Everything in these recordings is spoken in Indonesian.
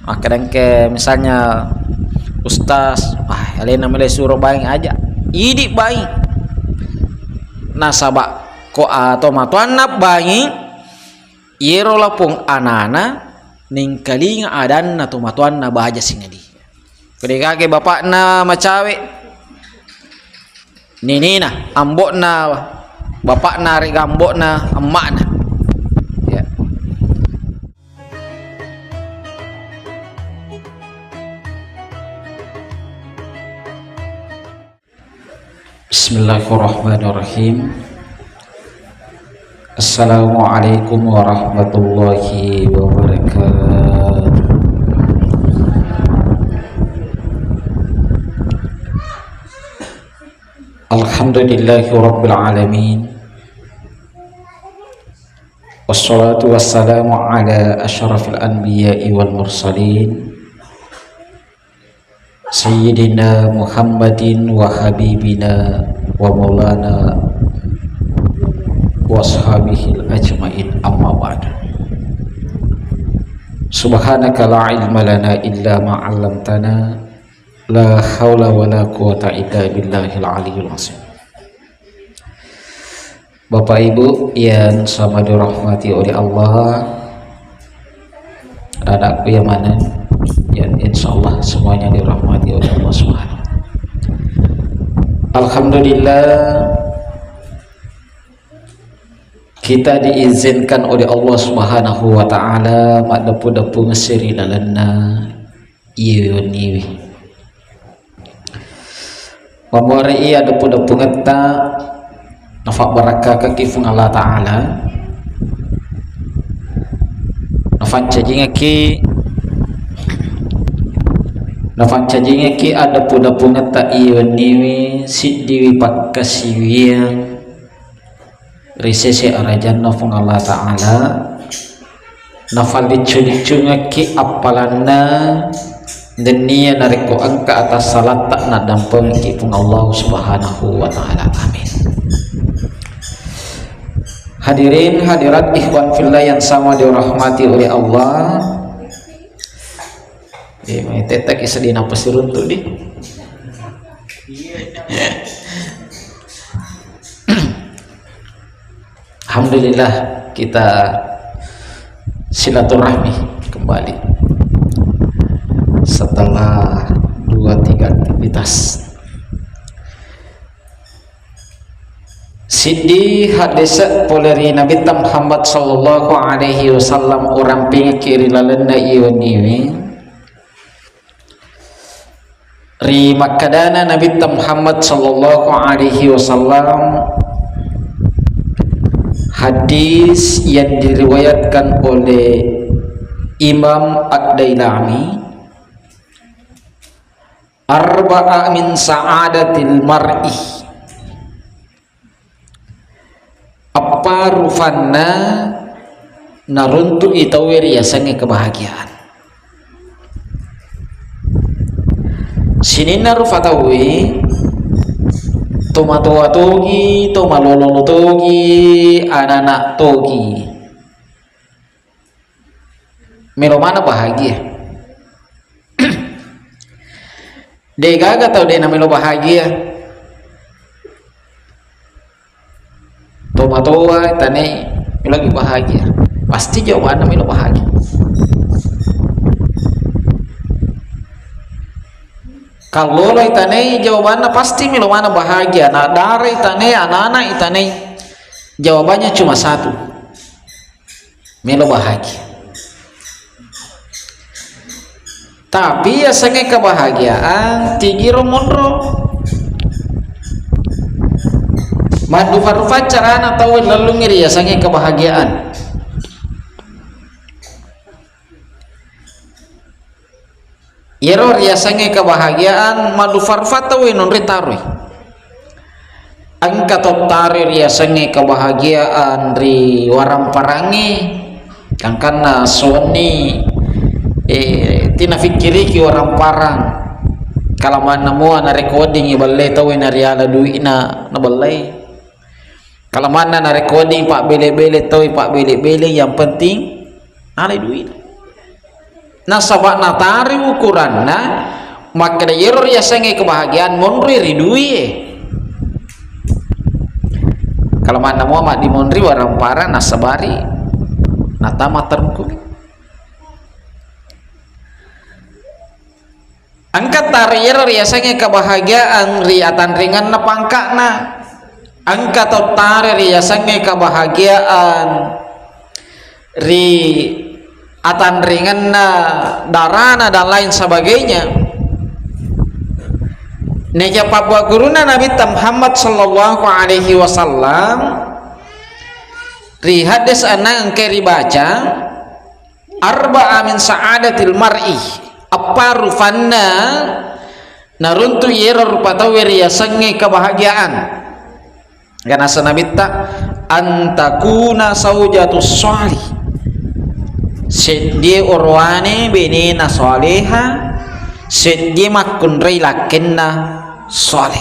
Kadang ke misalnya ustaz alena mulai suruh baing aja idi baing nasabak ko atau matuanna baing yero lapung anana ning kalinga adanna tu matuanna bahaja singadi kede kage bapakna macawe ninina ambokna bapakna rek ambokna emakna ya. Bismillahirrahmanirrahim. Assalamualaikum warahmatullahi wabarakatuh. Alhamdulillahi rabbil alamin. Wassalatu wassalamu ala asyrafil anbiya'i wal mursalin Sayyidina Muhammadin wa habibina wa maulana wa ashabihil ajmain amma ba'du. Subhanaka la ilma lana illa ma 'allamtana la haula wa la quwata illa billahil aliyyil azim. Bapak Ibu yang sama dirahmati oleh Allah, anakku yang mana yang insyaallah semuanya dirahmati oleh Allah Subhanahu. Alhamdulillah kita diizinkan oleh Allah Subhanahu wa taala mak depu-depu ngesiri dalanna ieu niwi. Mamore iya depu-depu ngeta nafak barakah kekifung Allah taala. Nafak cajingaki ada puda-puda ta iya niwi siddiwi pakkasiwiang risese arajan nafung Allah ta'ala nafal dicungaki apalanna denia nariko angka atas salat tak nadampeng kifung Allah subhanahu wa ta'ala. Amin. Hadirin hadirat ikhwan fillah yang sama dirahmati oleh Allah. Mai tetek isa di napas runtuh di. Alhamdulillah kita silaturahmi kembali setelah 2-3 aktivitas. Sidi hadis poleri Nabi Muhammad sallallahu alaihi wasallam orang pingkiri lalenda ioniwi ri makadana Nabi Muhammad sallallahu alaihi wasallam hadis yang diriwayatkan oleh Imam Ad-Dailami arba'a min sa'adatil mar'i apa rufanna naruntu itawir yasange kebahagiaan. Sinina rufatawi tomatua togi tomalolo togi anak togi melomana bahagia degaga tau dena melo bahagia tomatoa tane lagi bahagia pasti jawabannya melo bahagia. Kalau itane jawabannya pasti milomana bahagia. Nah dari itane anak-anak itane jawabannya cuma satu, milo bahagia. Tapi ya sange kebahagiaan tigiro mondro madufa-dufa carana tahu lalu ngiri ya sange kebahagiaan. Yeror ya sange kebahagiaan madu farfata we non ritarui angka tarir ya sange kebahagiaan ri waram parangi kangkana soni tina fikiri ki waram parang kalaman namua na recording iballe tawe na riala duina na balai kalaman na recording pak bele-bele tawe pak bele-bele yang penting alai duit nasabak natari ukuranna maka da yero ya sange kebahagiaan monri ridui kalau mana Muhammad di monri warang para nasabari natama terukuri angkat tariyero ya sange kebahagiaan riatan ringan na pangkakna angkat tari ya sange kebahagiaan ri atan ringan na darana dan lain sebagainya. Neja papua guruna Nabi Muhammad sallallahu alaihi wasallam ri hadis anang engke ribaca arba'a min sa'adatil mar'i apa rufanna naruntu yero rupatawi riya sange kebahagiaan karena Nabi ta antakuna saujatus sholih sedie orwane benena soleha sedie makun lakenna soleh.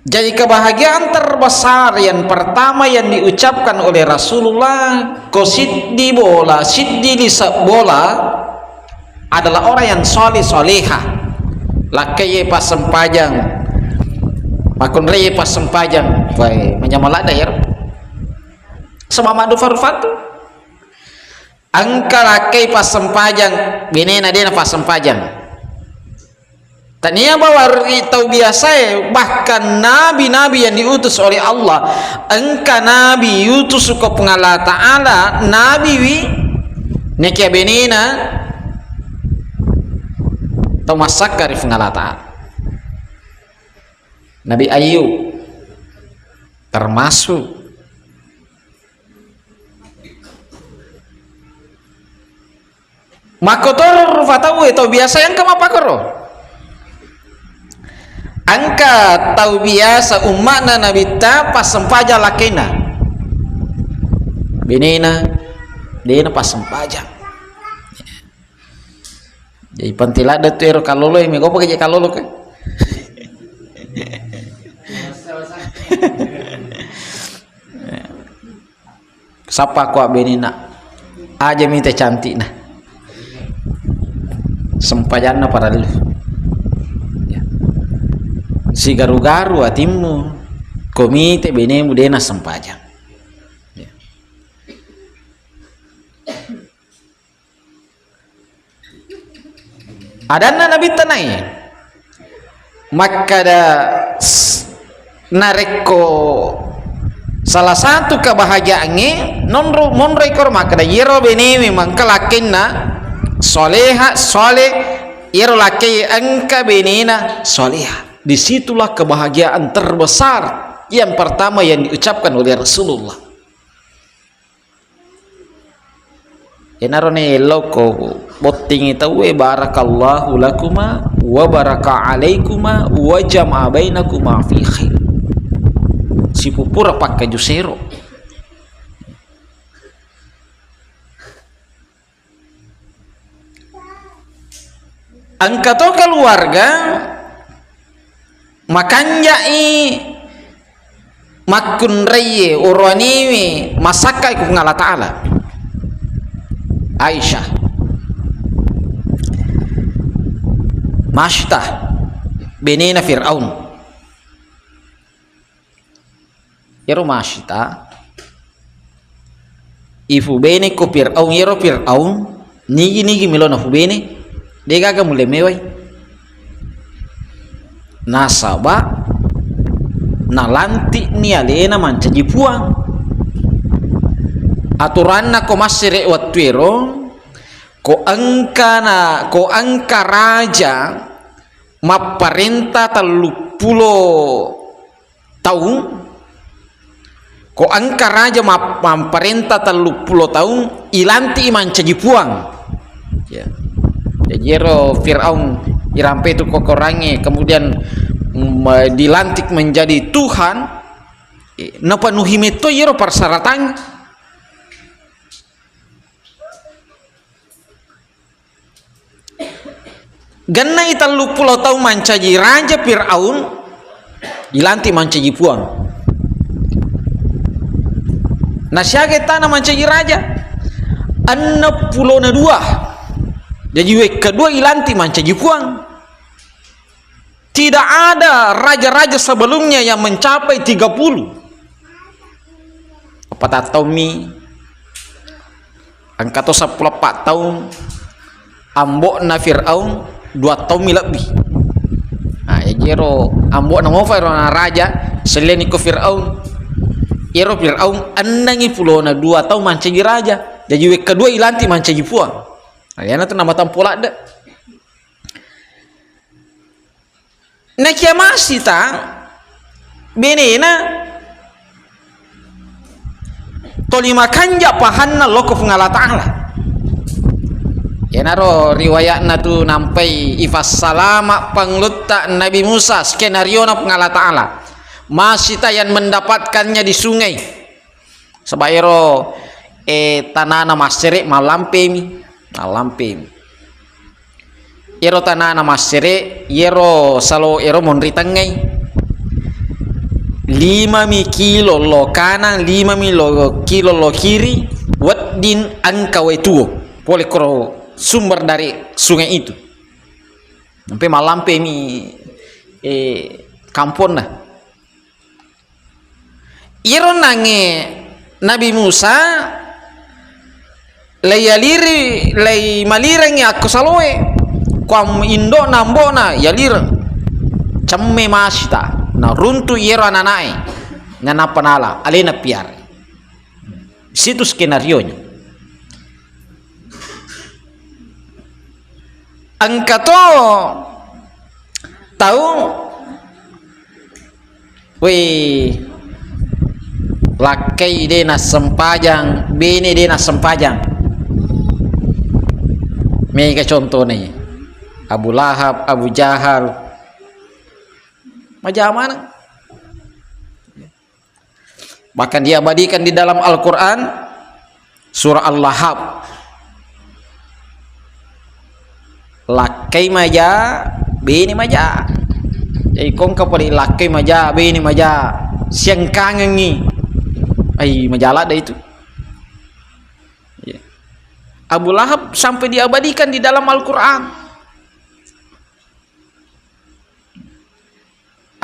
Jadi kebahagiaan terbesar yang pertama yang diucapkan oleh Rasulullah kosiddi bola siddi lisa bola adalah orang yang soleh soleha lakai pas sempajang makun reye pas sempajang vai menyamalak dayer sama madu farfatu angka lakai pas sempajang binena dia pas sempajang tania bahwa tahu biasa bahkan nabi-nabi yang diutus oleh Allah engka nabi yutus ke pengala ta'ala nabi wi nekia benena atau masak dari pengala ta'ala Nabi Ayub termasuk makotor fatawu itu biasa yang kama pakoro angka tahu biasa umatna Nabi ta pas sempaja lakena benena dena pas sempaja jadi pentilada tuh kalolo yang mego pakai kalolo ke sapa ku benena aja minta cantik nah sempajana para dulu si garu-garu atimu komite bene mudena sempajang ya. Adana Nabi tanai maka da nareko salah satu kebahagiaannya non rekor maka da yero bene memang kelakinna soleha soleh yero laki angka benena soleha. Disitulah kebahagiaan terbesar yang pertama yang diucapkan oleh Rasulullah. Enarone loko botting itu barakallahu lakuma wa baraka alaikuma wa jama'a bainakuma fi khair. Si pupura pakai jusero. Angkato keluarga makanya makun reye urwaniwi masakai ku ngala ta'ala Aisyah Mashtah benena Fir'aun yero Mashtah ifu bene ko Fir'aun yero Fir'aun nigi milona fu bene dega mulai mewai nasaba nalanti ni alena mancaji puang aturanna ko masire watwiro ko angka raja maparenta 30 tahun ko angka raja maparenta 30 tahun ilanti mancaji puang ya jadi Fir'aun irampe itu kokorangi kemudian dilantik menjadi Tuhan napa nuhimeto yero persyaratan ganna italu pulau tahu mancaji raja Fir'aun dilantik mancaji puang nasyaget tanah mancaji raja 62 jadi kedua ilanti manca jipuang. Tidak ada raja-raja sebelumnya yang mencapai 30. Apa tahu mi angka 14 tahun ambok na Fir'aun 2 tahun lebih. Nah, ya jero ambok na mo na raja selain ko Fir'aun. Ero Fir'aun anangi pulau na 2 tahun manca raja. Jadi kedua ilanti manca jipuang. Ayana tu nama tampola ada. Na kia masih ta benena tolima kanja pahanna loko Allah Ta'ala. Ya naro riwayatna tu nampai ifas salama panglutta Nabi Musa skenario na Allah Ta'ala. Masih ta yang mendapatkannya di sungai. Sebairo tanana masere malampemi. Ero tanana masere yero salo ero monritangai 5 kilo lo kanan 5 kilo lo kiri waddin angka wetuo boleh koro sumber dari sungai itu sampai malampemi kampung nah ero nange Nabi Musa layaliri lay malirangi aku saloe kuam indo nambona yalir cemme masita na runtu yero ananai nana panala alena piar situ skenario nya angkato tahu weh lakai dena sempajang bene dena sempajang mega contoh nih Abu Lahab, Abu Jahal, macam mana? Bahkan diabadikan di dalam Al-Quran surah Al-Lahab. Lakai maja, bini maja. Jadi kong kapali lakai maja, bini maja. Siang kangen ni, ay majalah dah itu. Abu Lahab sampai diabadikan di dalam Al-Quran.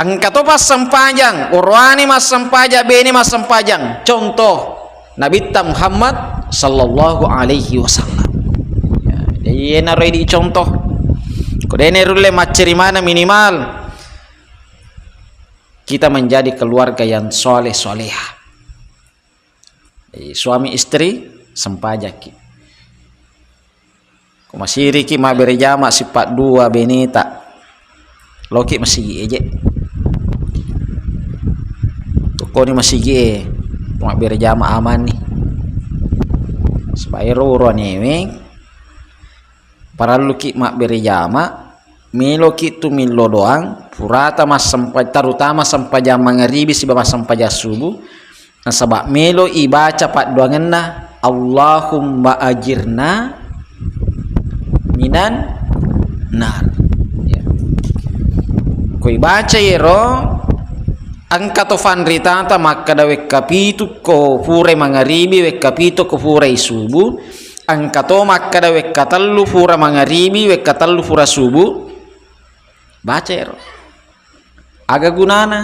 Angkato pas sempajang, urwani mas sempajang, beni mas sempajang. Contoh Nabi Muhammad sallallahu alaihi wasallam. Jadi naro di contoh. Kodene rule maceri mana minimal kita menjadi keluarga yang soleh soleha. Suami istri sempajang ki. Kumasiri ki ma berjama sifat 2 benita. Loki masih eje. Kau ni masih ge, mak berjama aman ni. Supaya roro ni, para luki mak berjama, milo kitu milo doang, purata mas sampai terutama sampai jam maghribi sibama sampai jam subuh. Nasabak milo ibaca pak doangan na, Allahumma ajirna minan nar. Ya. Kau ibaca yero. Angkato fanrita ta makada wekapitu ko pure mangaribi wekapitu ko pure subuh angkato makada wekatallu pura mangaribi wekatallu pura subuh baca ero aga gunana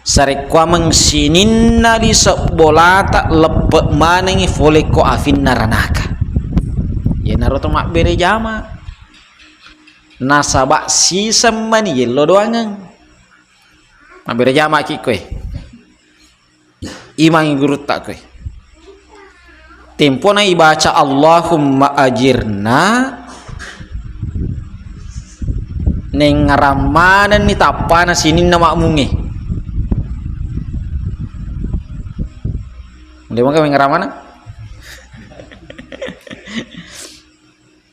sare kwa mangsininna di sebolata lepe manengi fole ko afin naranaka ye naroto mak bere jama nasabak sisam mani yello doangan Mabere jama ki kowe. Imang guru tak kowe. Tempo na ibaca Allahumma ajirna neng ramanan ni tapana sinin na makmungi. Di mana kami ngaramana?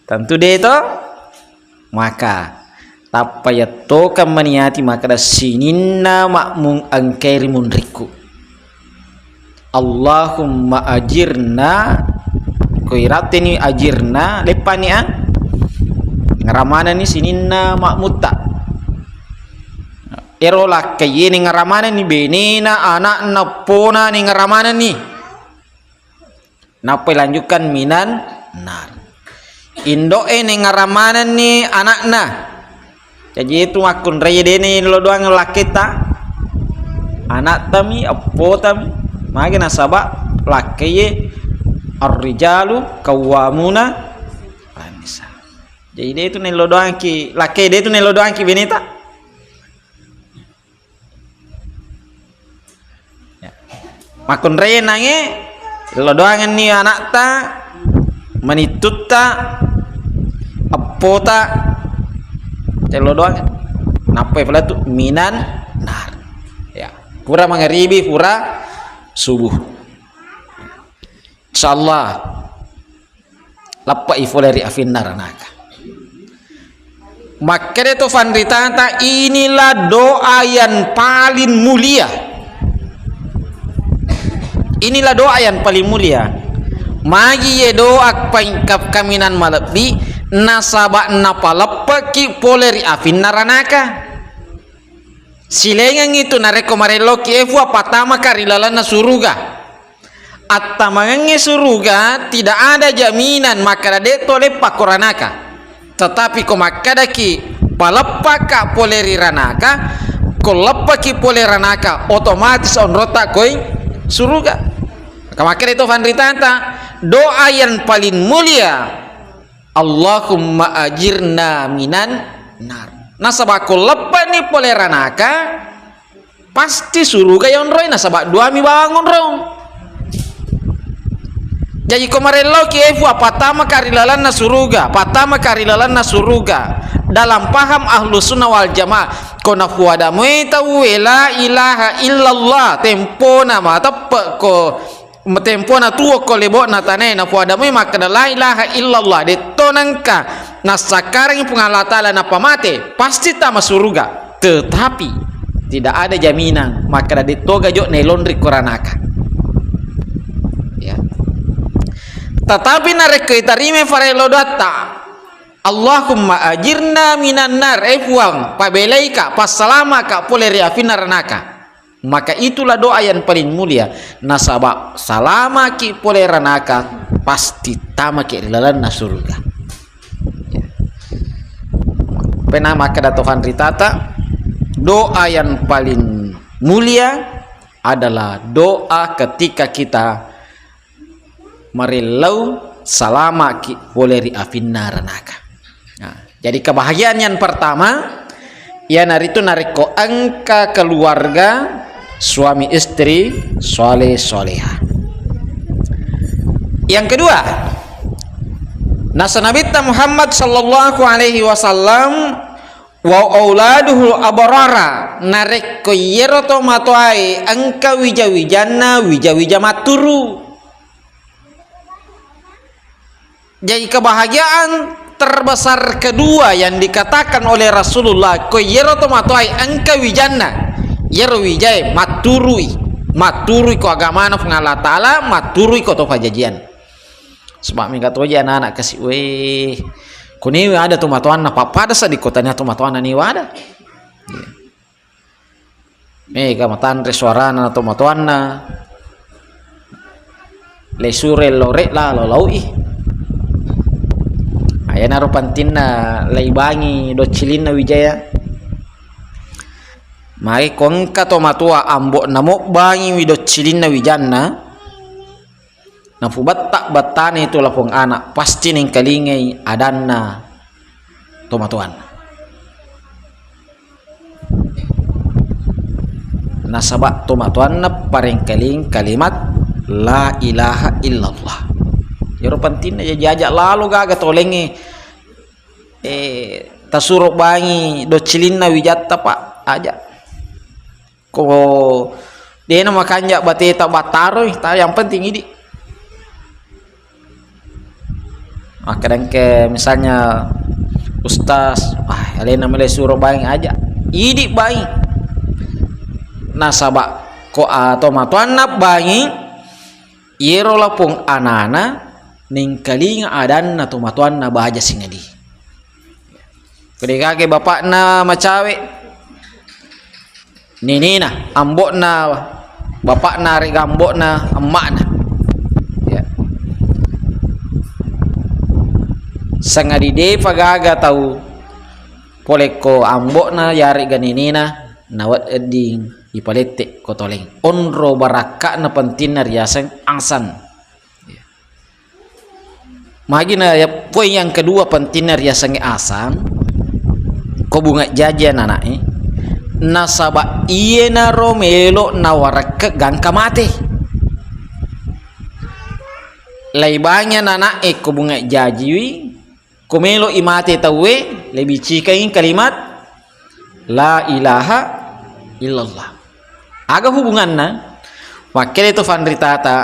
Tentu deh to maka tapayato kamaniati maka sininna makmung angkeri munriku Allahumma ajirna koirateni ajirna lepania ngaramana ni sininna makmutta erola kayeni ngaramana ni benina anak na pona ni ngaramana ni Napa lanjutkan minan nar. Indo ini ngaramanan ni anakna. Jadi itu akun raya deni lo doang laki ta. Anak tami apo tami. Magi nasaba laki ye ar-rijalu qawwamuna 'alan nisa. Jadi dia itu nelo doang ki laki dia itu nelo doang ki benita. Ya. Makun raya nange lo doangan ni anak ta menitut ta apa ta lo doangan napa pula tu minan nar ya pura magharibi pura subuh insyaallah lappa ifoleri afin nar anaka maka itu fandritata inilah doa yang paling mulia. Inilah doa yang paling mulia. Magi ye doa pangkap kaminan malabi nasaba napalapaki poleri afin naranaka. Silengang itu nareko mareloki efu apatama karilalana suruga. Attamangange suruga tidak ada jaminan maka deto lepa koranaka. Tetapi komakadaki palapaka poleri ranaka, kolapaki poleri ranaka otomatis on rota koi surga. Maka itu fandritata doa yang paling mulia Allahumma ajirna minan nar. Nasabak lepas ni poleranaka pasti surga yang roy nasabak dua mi bangun rong. Jadi kemarin lo kiefu apatama karilalan na surga, patama karilalan na surga. Dalam paham ahlu sunnah wal jamaah kona fuada muitawu la ilaha illallah tempo nama tepe ko tempo na tuo ko lebo na tanai na fuada mu maka la ilaha illallah de tonangka na sakarang pengalatala na pamate pasti tama surga tetapi tidak ada jaminan maka de toga jo ne laundry koranaka ya tetapi narek tarime farelo data Allahumma ajirna minan nar efuang pabelaika pasalamaka poleri afinarnaka. Maka itulah doa yang paling mulia. Nasaba salamaki poleranaka pasti tamaki ilalan surga. Ya. Pena maka datokan ritata doa yang paling mulia adalah doa ketika kita marilau salamaki poleri afinarnaka. Nah, jadi kebahagiaan yang pertama ya naritu nariko angka keluarga suami istri soleh soleha. Yang kedua nasa Nabi Muhammad sallallahu alaihi wasallam wa auladuhu abarara nariko yeroto matoai angka wijawijana wijawija maturu. Jadi kebahagiaan terbesar kedua yang dikatakan oleh Rasulullah ko yero to matoi angka wijanna yero wijai maturui ko agama na Allah taala maturui ko to pajajian sebab minggat waja anak kasih we kuni ada to matuan na papada sa di kotanya to matuan ni wada mega matan resuarana to matuan na le sure lore la lolaui ayana rupantinna laibangi do cilina wijaya mai kongka to matua ambo namo bangi wido cilina wijanna na fubatta batani itu lapong anak pasti ning kalingai adanna to matuan nasaba to matuan na paring kaling kalimat la ilaha illallah. Yoro pantin aja jajak lalu gaga tolenge tasurok bangi do cilinna wijatta pak aja ko dia nama kanjak bateta bataro yang penting ini kadang ke misalnya ustaz alena mele surok bangi aja idi bangi nasaba ko atau matuanna bangi yero lapung anana ning kalinga adan na tumatuan na bahaja singadi kedekake bapak na macawe ninina ambok na bapak na regambok na emak na ya sangadi pagaga tahu poleko ambok na yari ganinina nawat eding ipalete kotoleng onro baraka na pentina riasang angsan. Magina ya poin yang kedua pentina riasang asan ko bunga jajan anak nasaba iye na romelo na waraka gangka mate laibanya nana ko bunga jajiwi kumelo imate tawe lebih cikain kalimat la ilaha illallah. Aga hubunganna wakil itu fandritata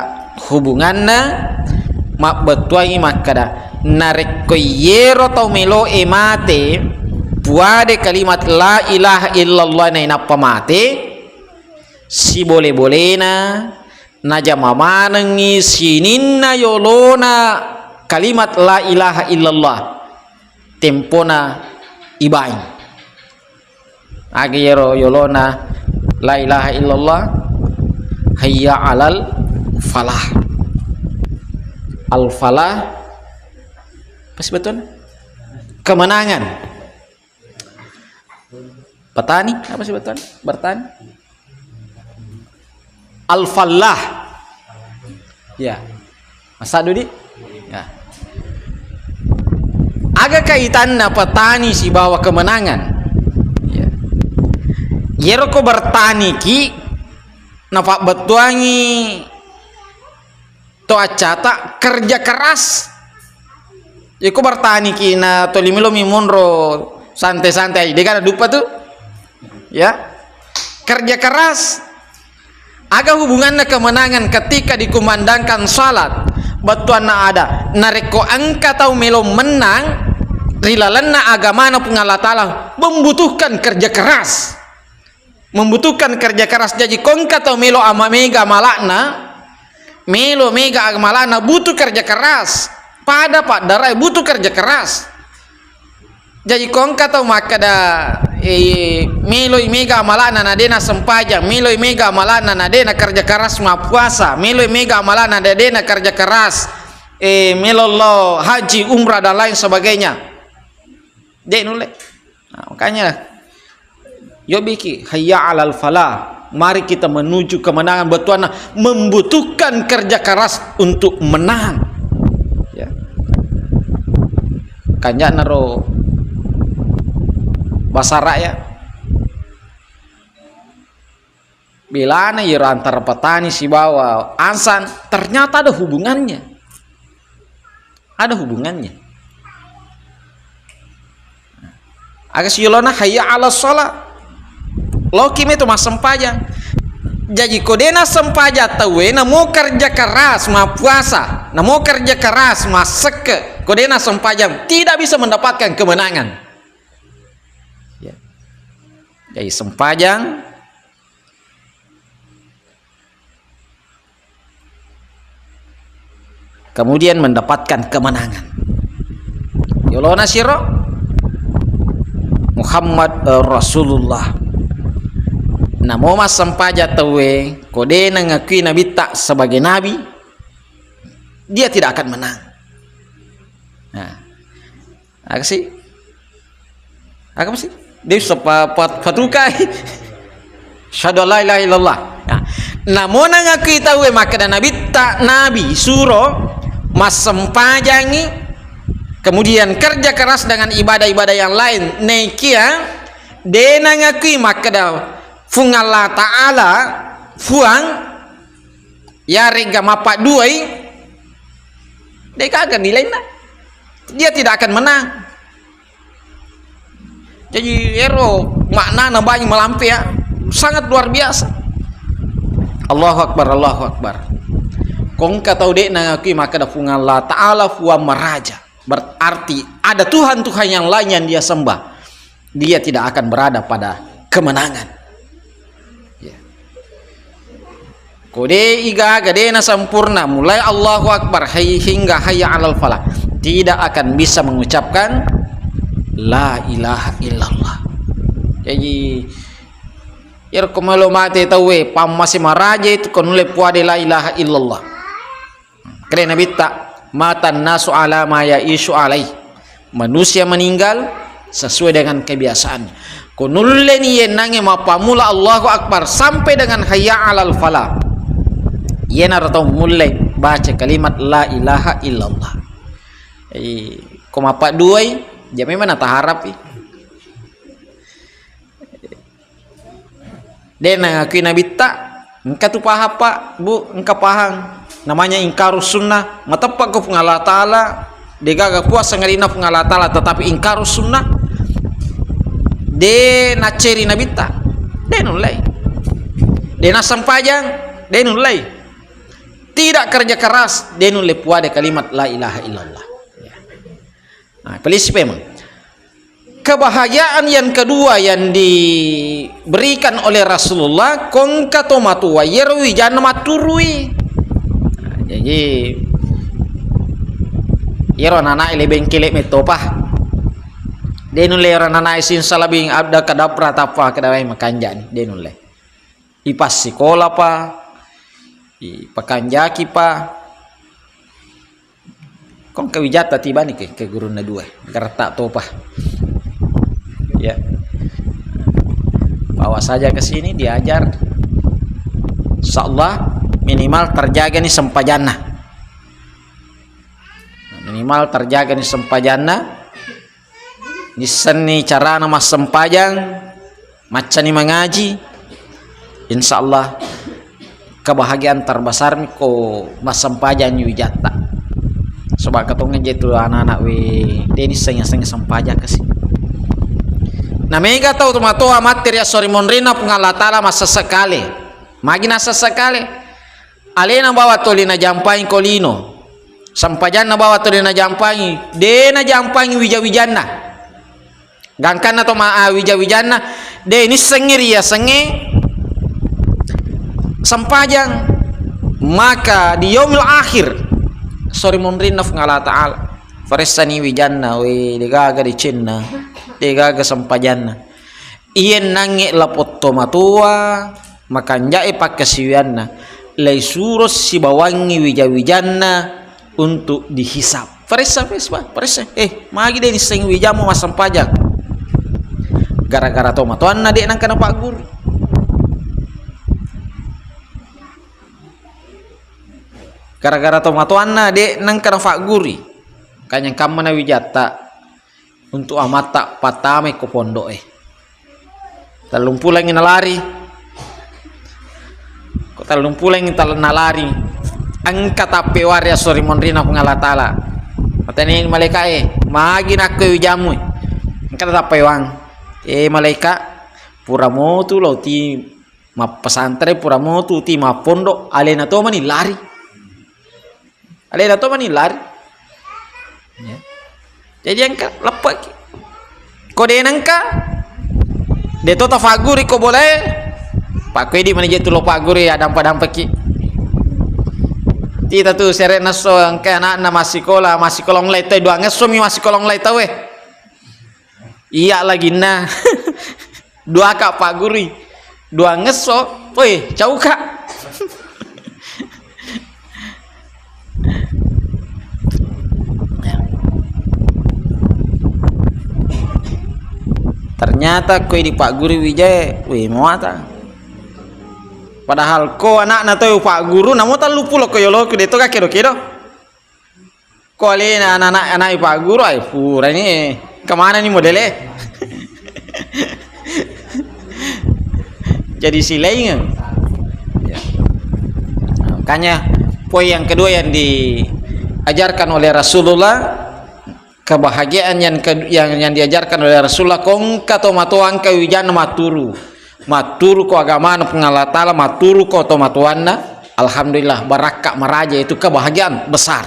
hubunganna mak betuai makada narek ko yero tau melo imate puade kalimat la ilaha illallah na inapa mate si boleh-bolehna naja mamanengi sininna yolona kalimat la ilaha illallah tempona ibain agero yolona la ilaha illallah hayya alal falah. Al falah pas betul kemenangan. Petani apa sih betul bertani al falah ya masa dudi ya agak kaitannya petani si bawa kemenangan ya yeroko bertani ki nafak betuangi to acata kerja keras yeko bertani ki na to limilo mimunro santai-santai dia kan dupa tuh ya kerja keras. Aga hubungannya kemenangan ketika dikumandangkan salat batuanna ada nareko angka tau melo menang rilalanna agamana pungala ta'ala membutuhkan kerja keras jadi kongka tau melo ama mega malakna melo mega amalana butuh kerja keras pada pak darai butuh kerja keras jadi kongka tau makada melo mega malana nadena sempajang melo mega malana nadena kerja keras ma puasa melo mega malana nadena kerja keras melo lo haji umrah dan lain sebagainya dek nule. Nah, makanya yo biki hayya alal falah mari kita menuju kemenangan betuana membutuhkan kerja keras untuk menang ya kanya naro bahasa rakyat bilana ya antara petani si bawa ansan ternyata ada hubungannya agak siolona hayya ala sholat lokim itu mas sempajang jadi kodena sempaja tawe namo kerja keras ma puasa namo kerja keras ma seke kodena sempajang tidak bisa mendapatkan kemenangan. Jadi sempajang kemudian mendapatkan kemenangan. Yolona siro Muhammad Rasulullah. Namo mas sempaja tawe kode ngakui nabi tak sebagai nabi dia tidak akan menang. Nah, apa sih? Dia sepapat patukai syahadu la ilaha illallah. Namun ngakui tahu maka dan nabi tak nabi suro mas sempajangi kemudian kerja keras dengan ibadah-ibadah yang lain nekia dena ngakui maka dah fung Allah ta'ala fuang ya rega mapak duai dia kagak nilai dia tidak akan menang. Jadi ero makna banyak melampai ya sangat luar biasa. Allahu Akbar. Kong kata dek nangakui maka da fungan Allah Ta'ala fuwa meraja. Berarti ada Tuhan yang lain yang dia sembah. Dia tidak akan berada pada kemenangan. Ya. Kode iga gadena sempurna mulai Allahu Akbar hingga hayya alal falah tidak akan bisa mengucapkan la ilaha illallah. Jadi ir komelo mate tawe pam masih maraja itu konule puade la ilaha illallah. Keren nabi tak matan nasu ala ma yaisu alai. manusia meninggal sesuai dengan kebiasaan. Kunulle ni yenange mapamula Allahu Akbar sampai dengan hayya 'alal falah. Yena ratau mulai baca kalimat la ilaha illallah. Koma pak duai jame mana taharap dena ngakui nabi tak engka tu paha pak bu engka pahang namanya ingkarus sunnah matepak ko pengala taala degaga puasa ngalina pengala taala tetapi ingkarus sunnah de naceri nabi tak de nulai de nasampajang de nulai tidak kerja keras de nulai puade kalimat la ilaha illallah. Nah, pelis memang kebahagiaan yang kedua yang diberikan oleh Rasulullah kongka tomatua yerwi jangan maturui. Jadi yero nana ile bengkele metopah denule yero nana isin salabing abda kadapra tapa kadawai makanjan denule ipas sekolah pa pakanjaki pa kong kawijata tiba nih ke guru na dua gertak topah ya bawa saja ke sini diajar insyaallah minimal terjaga nih sempajana minimal terjaga nih sempajana di seni cara nama sempajang macam mengaji insyaallah kebahagiaan terbesar ko mas sempajang wijata sebab katong ngeje anak-anak we deni sengnya sempaja kasih na mega tahu tomato materi sorry monrina pengalatala masa sekali magina sesekali alena bawa tolina jampai kolino sampajan na bawa tolina jampai dena jampai wija-wijana gangkan atau wija-wijana de ini sengiri ya senge sampajang maka di yaumil akhir sorry monrin naf ngala ta'ala farisani wijanna we degaga di cinna degaga sampajanna ien nange lapotto matua makanjae pakasiwianna lay suros si bawangi wija-wijanna untuk dihisap farisa magi deni sing wijamu mas sampajang gara-gara tomatoanna dek nang kana pak guru gara-gara tomatoanna dek nang kana fak guri kanyang kamana wijata untuk amata patame ko pondok talumpulang nalari ko talumpulang nalari angka tape waria sorry monrina pengalatala mateni malaika magi nak ke wijamu angka tape wang malaika puramotu lauti ma pesantren puramotu ti ma pondok alena to mani lari alena to mani lari ya. Jadi angka lepak kode nangka de tota faguri ko boleh pak ko di mana je tulo faguri ada dampak ki tita tu seret naso angka anak na masih kolong lai teh dua ngesumi masih kolong lai tawe iya lagi na dua kak faguri dua ngeso woi jauh kak ternyata koi di Pak Guru Wijaya wih muata padahal ko anak na to Pak Guru namo ta lupu lo koyo ke deto ka kedo ko ale anak Pak Guru ai pura ini kemana nih modelnya jadi silainya ya. Makanya poin yang kedua yang diajarkan oleh Rasulullah kebahagiaan yang diajarkan oleh Rasulullah kongka tomatoan kawijan maturu ko agama pengalatala maturu ko tomatoanna alhamdulillah barakah meraja itu kebahagiaan besar.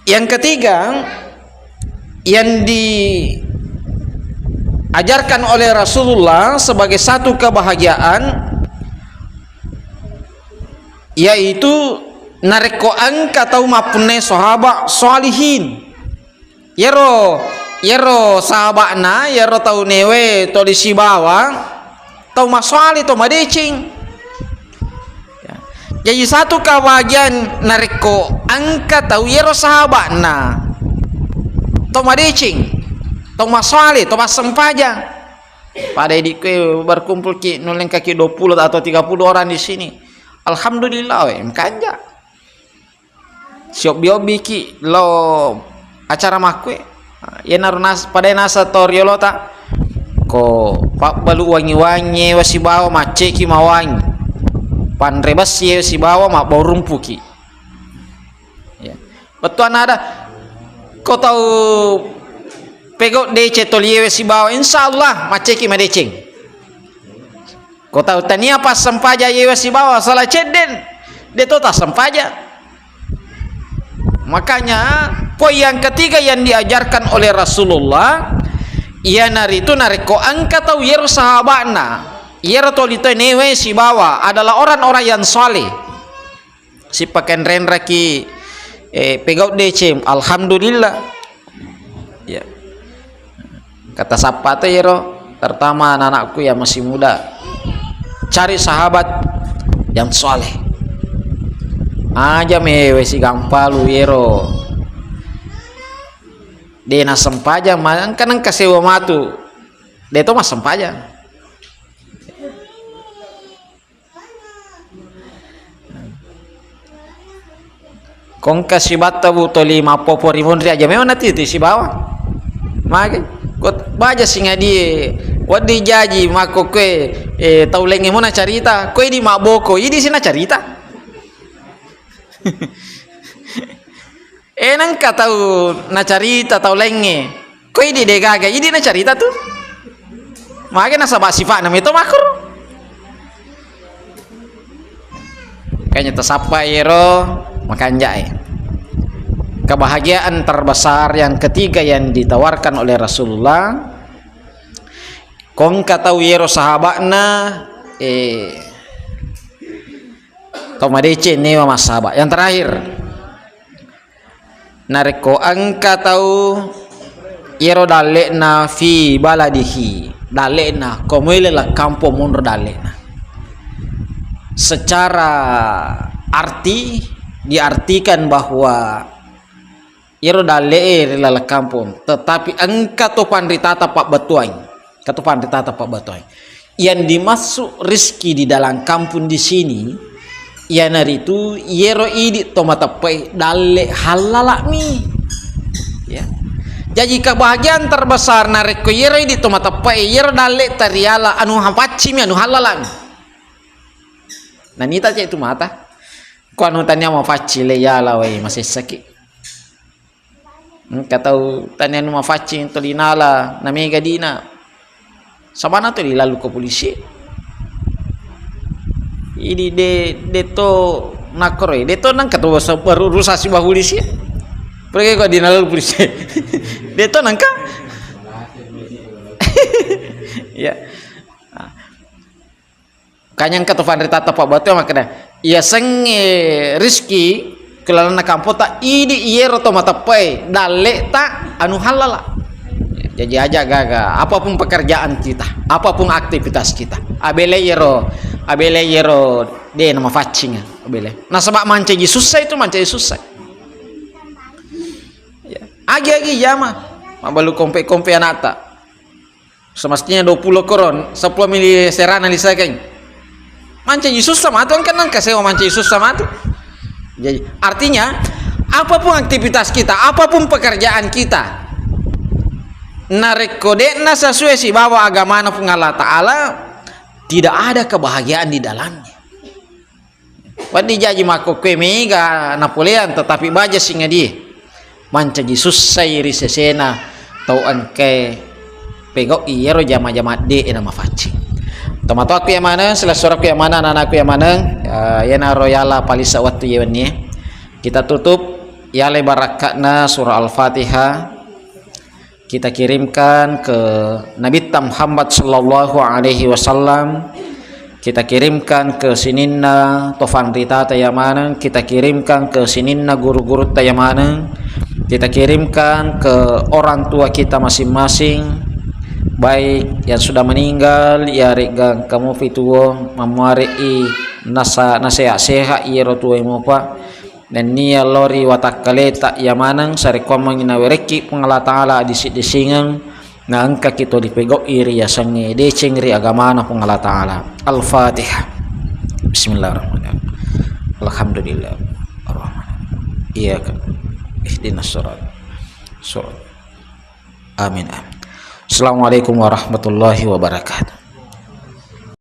Yang ketiga yang diajarkan oleh Rasulullah sebagai satu kebahagiaan yaitu nareko angka tau mapune sahabat salihin yero sahabatna yero tau newe to di sibawa tau maswali to madecing ya. Jadi satu kebahagiaan nareko angka tau yero sahabatna to madecing, to maswali, to masempajang. Pada di berkumpul ki nuleng kaki 20 atau 30 orang di sini. Alhamdulillah mkanja. Siop biobi ki lo acara makwe. Ya narunas pada nasa toriolota. Ko pak balu wangi-wangi wasibawa maceki mawangi. Panrebas ye wasibawa mak bau rumpuki. Ya. Betul ada kau tahu pegok DC toliewe si bawa insyaallah maceki madecing. Kau tahu tania pas sempaja yewe si bawa salah ceden de tota sempaja. Makanya poin yang ketiga yang diajarkan oleh Rasulullah ia nari itu nariko angka tahu yer sahabatna yer tolito newe si bawa adalah orang-orang yang saleh. Si pakai renraki pegau DC alhamdulillah ya kata siapa tuh yero terutama anak-anakku yang masih muda cari sahabat yang soleh aja mewe si gampalu yero dena sempaja man kan kasewa matu de to mas sempaja kong kasih bata buto 50 ribu aja memang nanti itu si bawah maka kot baja singa dia wadi jaji mako kue tau lenge mo na carita kue di maboko ini sih na carita nang ka tau na carita tau lenge kue di degaga ini na carita tuh maka nasa sifat nama itu makro kayaknya tesapa yero makanya kebahagiaan terbesar yang ketiga yang ditawarkan oleh Rasulullah kong katau yero sahabatna tomadece newa mas sahabat yang terakhir nareko angka tau yero dalekna fi baladihi dalekna komele la kampo mundur dalekna secara arti diartikan bahwa iro dale lala kampung tetapi engka to pandritata pak batuang katu pandritata pak batuang yang dimasuk rizki di dalam kampung di sini ya nari itu yero idi to matapai dale halalakmi ya jadi kebahagiaan terbesar nareko yero idi to matapai yero dale tariala anu hampacimi anu halalakmi nah nita cek itu mata ko anu tanya mau faci le yala we masih sakit katau tanian rumah facing to linala na mega dina sama na to lalu ke polisi ini de to nakore de to nang katau baru rusak si polisi pergi ko dina lalu polisi de to nang ka ya kanyang katau vandrita tapak batu makanya ia senge rizki kelana kampota idi iero to matapai dale ta anu halala jadi aja gaga apapun pekerjaan kita apapun aktivitas kita abele yero de nama facing abele nah sebab manceji susah itu manceji susah ya agi jama mabalu kompe anata semestinya 20 koron 10 mili serana lisakan manceji susah matu kan nang kasih manceji susah matu. Jadi artinya apapun aktivitas kita, apapun pekerjaan kita, narekodena sesuai si bawa agama na Allah Ta'ala tidak ada kebahagiaan di dalamnya. Wadi jaji mako kue mega Napoleon tetapi baja singa dia mancaji susai risesena tau angke pegok iyero jama-jama de nama faci. Tomato aku yang mana, selesai aku yang mana, anak aku yang mana, yana royala palisa waktu yewennya. Kita tutup ya barakatna surah Al-Fatihah. Kita kirimkan ke Nabi Muhammad sallallahu alaihi wasallam. Kita kirimkan ke sininna tofan rita tayamana, kita kirimkan ke sininna guru-guru tayamana. Kita kirimkan ke orang tua kita masing-masing. Baik yang sudah meninggal ya regang kamu fituo mamuari nasa sehat iya rotua mopa dan nia lori watakaleta yamanang sari komang inawereki pengala taala disingang na angka kito dipego iri ya sange deceng ri agamana pengala taala. Al-Fatihah. Bismillahirrahmanirrahim. Alhamdulillah ar-Rahman iyyaka ihdinas shirat. Amin. Assalamualaikum warahmatullahi wabarakatuh.